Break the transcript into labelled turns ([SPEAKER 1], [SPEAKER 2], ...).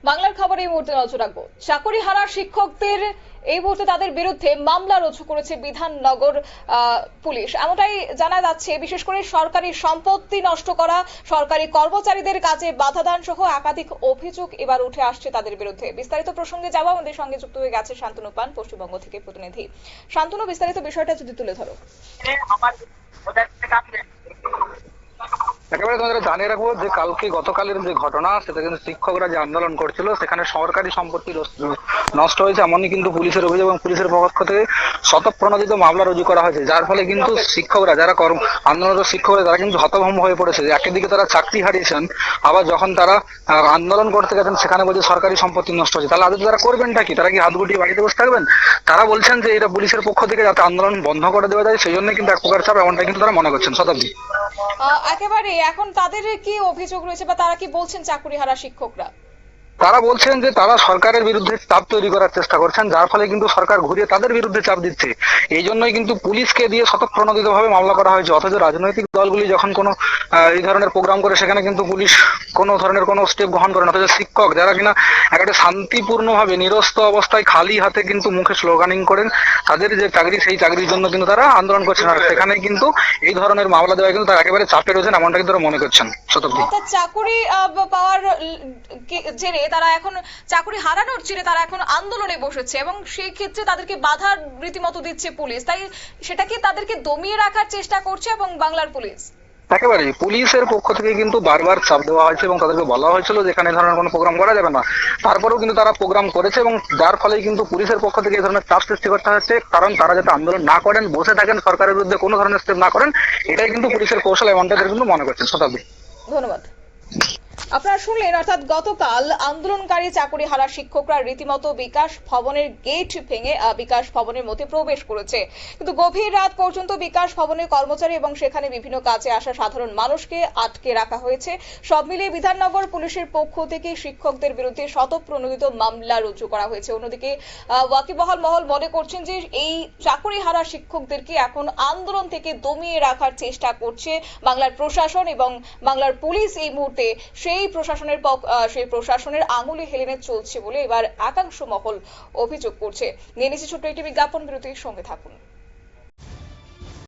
[SPEAKER 1] বাংলার খবর এই মুহূর্তে নজর রাখবো। চাকরি হারা শিক্ষকদের এই মুহূর্তে তাদের বিরুদ্ধে মামলা রুজু করেছে বিধাননগর পুলিশ, এমনটাই জানা যাচ্ছে। বিশেষ করে সরকারি সম্পত্তি নষ্ট করা, সরকারি কর্মচারীদের কাজে বাধা দান সহ একাধিক অভিযোগ এবার উঠে আসছে তাদের বিরুদ্ধে। বিস্তারিত প্রসঙ্গে যাওয়া আমাদের সঙ্গে যুক্ত হয়ে গেছে শান্তনু পান, পশ্চিমবঙ্গ থেকে প্রতিনিধি। শান্তনু, বিস্তারিত বিষয়টা যদি তুলে ধরো।
[SPEAKER 2] একেবারে তোমাদের জানিয়ে রাখবো যে গতকালের যে ঘটনা, সেটা কিন্তু শিক্ষকরা যে আন্দোলন করছিল সেখানে সরকারি সম্পত্তি নষ্ট হয়েছে এমনই কিন্তু পুলিশের অভিযোগ, এবং পুলিশের পক্ষ থেকে শতপ্রণোদিত মামলা রুজু করা হয়েছে। যার ফলে কিন্তু শিক্ষকরা যারা আন্দোলনরত শিক্ষকরা তারা কিন্তু হতভম্ব হয়ে পড়েছে। একদিকে তারা চাকরি হারিয়েছেন, আবার যখন তারা আন্দোলন করতে গেছেন সেখানে বলছে সরকারি সম্পত্তি নষ্ট হচ্ছে। তাহলে আদৌ তারা করবেনটা কি? তারা কি হাত গুটিয়ে বাড়িতে বসে থাকবেন? তারা বলছেন যে এটা পুলিশের পক্ষ থেকে যাতে আন্দোলন বন্ধ করে দেওয়া যায়, সেই জন্য কিন্তু এক প্রকার চাপ, এমনটা কিন্তু তারা মনে করছেন। শতাব্দী,
[SPEAKER 1] একেবারে এখন তাদের কি অভিযোগ রয়েছে বা তারা কি বলছেন চাকরি হারা শিক্ষকরা?
[SPEAKER 2] তারা বলছেন যে তারা সরকারের বিরুদ্ধে চাপ তৈরি করার চেষ্টা করছেন, যার ফলে কিন্তু সরকার ঘুরিয়ে তাদের বিরুদ্ধে চাপ দিচ্ছে। এই জন্যই কিন্তু পুলিশকে দিয়ে শতপ্রণোদিত ভাবে মামলা করা হয়েছে। অথচ রাজনৈতিক দলগুলি যখন কোনো এই ধরনের প্রোগ্রাম করে সেখানে কিন্তু পুলিশ কোনো ধরনের কোনো স্টেপ গ্রহণ করে না। অথচ শিক্ষক যারা কিনা একটা শান্তিপূর্ণ ভাবে নিরস্ত অবস্থায় খালি হাতে কিন্তু মুখে স্লোগানিং করেন তাদের যে চাকরি, সেই চাকরির জন্য কিন্তু তারা আন্দোলন করছেন। আর সেখানে কিন্তু এই ধরনের মামলা দেওয়া কিন্তু তারা একেবারে চাপে রয়েছেন, এমনটা কিন্তু তারা মনে করছেন। শতাব্দী,
[SPEAKER 1] অর্থাৎ চাকরি পাওয়ার জেরে তারা এখন চাকরি হারানোর জেরে তারা এখন আন্দোলনে বসেছে, এবং সেই ক্ষেত্রে তাদেরকে বাধা রীতিমতো দিচ্ছে পুলিশ। তাই সেটা কি তাদেরকে দমিয়ে রাখার চেষ্টা করছে এবং বাংলার পুলিশ?
[SPEAKER 2] একেবারে পুলিশের পক্ষ থেকে কিন্তু বারবার চাপ দেওয়া হয়েছে এবং তাদেরকে বলা হয়েছিল যে এখানে ধরনের কোনো প্রোগ্রাম করা যাবে না। তারপরেও কিন্তু তারা প্রোগ্রাম করেছে, এবং যার ফলে কিন্তু পুলিশের পক্ষ থেকে এই ধরনের চাপ সৃষ্টি করতে হচ্ছে। কারণ তারা যাতে আন্দোলন না করেন, বসে থাকেন, সরকারের বিরুদ্ধে কোনো ধরনের স্টেপ না করেন, এটাই কিন্তু পুলিশের কৌশল, এমনটা কিন্তু মনে করছেন। শতাব্দী,
[SPEAKER 1] ধন্যবাদ। আপনারা শুনলেন, অর্থাৎ গতকাল আন্দোলনকারী চাকরি হারা শিক্ষকরা রীতিমতো বিকাশ ভবনের গেট ভেঙে বিকাশ ভবনের মধ্যে প্রবেশ করেছে। কিন্তু গভীর রাত পর্যন্ত বিকাশ ভবনের কর্মচারী এবং সেখানে বিভিন্ন কাজে আসা সাধারণ মানুষকে আটকে রাখা হয়েছে। সব মিলিয়ে বিধাননগর পুলিশের পক্ষ থেকে শিক্ষকদের বিরুদ্ধে শতপ্রণোদিত মামলা রুজু করা হয়েছে। অন্যদিকে ওয়াকিবহাল মহল মনে করছেন যে এই চাকরি হারা শিক্ষকদেরকে এখন আন্দোলন থেকে দমিয়ে রাখার চেষ্টা করছে বাংলার প্রশাসন এবং বাংলার পুলিশ। এই মুহূর্তে সেই প্রশাসনের আঙুলে হেলেনে চলছে বলে এবার একাংশ মহল অভিযোগ করছে। নিয়ে নিচ্ছে ছোট্ট একটি বিজ্ঞাপন বিরতির সঙ্গে থাকুন।